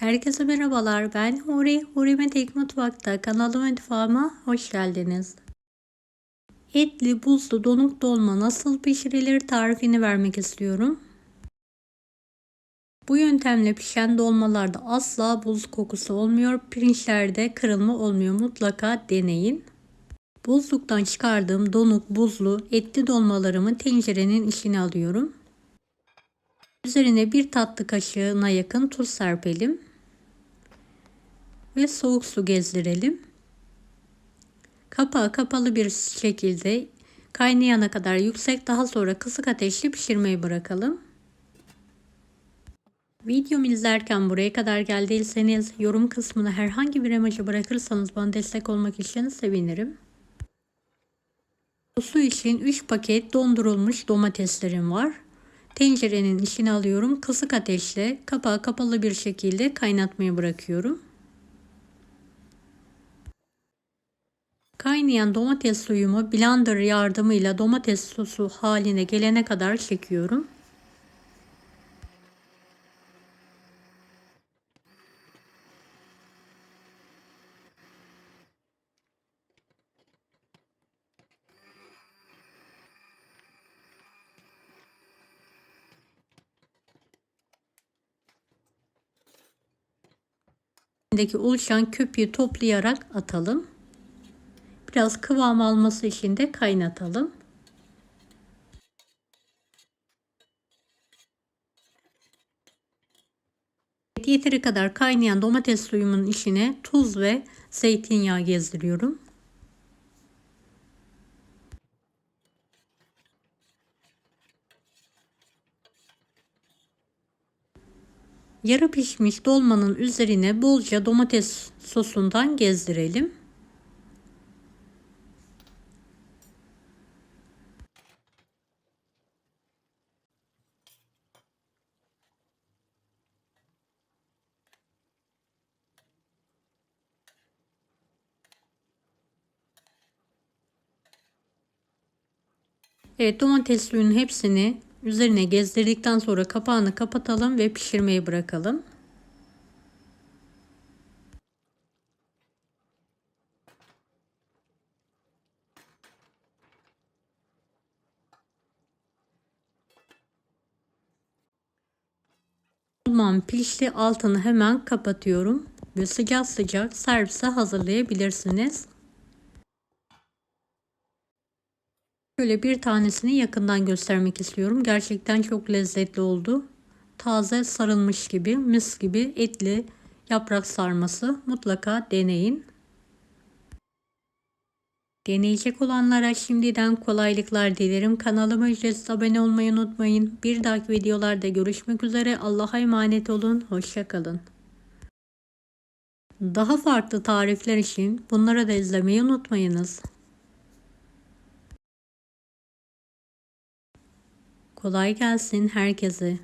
Herkese merhabalar. Ben Huri. Huri Tek Mutfak'ta kanalıma mutfağıma hoş geldiniz. Etli buzlu donuk dolma nasıl pişirilir tarifini vermek istiyorum. Bu yöntemle pişen dolmalarda asla buz kokusu olmuyor. Pirinçlerde kırılma olmuyor. Mutlaka deneyin. Buzluktan çıkardığım donuk buzlu etli dolmalarımı tencerenin içine alıyorum. Üzerine bir tatlı kaşığına yakın tuz serpelim. Ve soğuk su gezdirelim. Kapağı kapalı bir şekilde kaynayana kadar yüksek, daha sonra kısık ateşte pişirmeyi bırakalım. Videomu izlerken buraya kadar geldiyseniz yorum kısmına herhangi bir emoji bırakırsanız bana destek olmak için sevinirim. Su için 3 paket dondurulmuş domateslerim var. Tencerenin içine alıyorum. Kısık ateşte kapağı kapalı bir şekilde kaynatmaya bırakıyorum. Kaynayan domates suyumu blender yardımıyla domates sosu haline gelene kadar çekiyorum. İçindeki oluşan köpüğü toplayarak atalım. Biraz kıvam alması için de kaynatalım. Yeteri kadar kaynayan domates suyumun içine tuz ve zeytinyağı gezdiriyorum. Yarı pişmiş dolmanın üzerine bolca domates sosundan gezdirelim. Evet, domates suyunun hepsini üzerine gezdirdikten sonra kapağını kapatalım ve pişirmeye bırakalım. Dolmam pişti, altını hemen kapatıyorum ve sıcak sıcak servise hazırlayabilirsiniz. Şöyle bir tanesini yakından göstermek istiyorum. Gerçekten çok lezzetli oldu. Taze sarılmış gibi, mis gibi etli yaprak sarması, mutlaka deneyin. Deneyecek olanlara şimdiden kolaylıklar dilerim. Kanalıma ücretsiz abone olmayı unutmayın. Bir dahaki videolarda görüşmek üzere. Allah'a emanet olun. Hoşça kalın. Daha farklı tarifler için bunları da izlemeyi unutmayınız. Kolay gelsin herkese.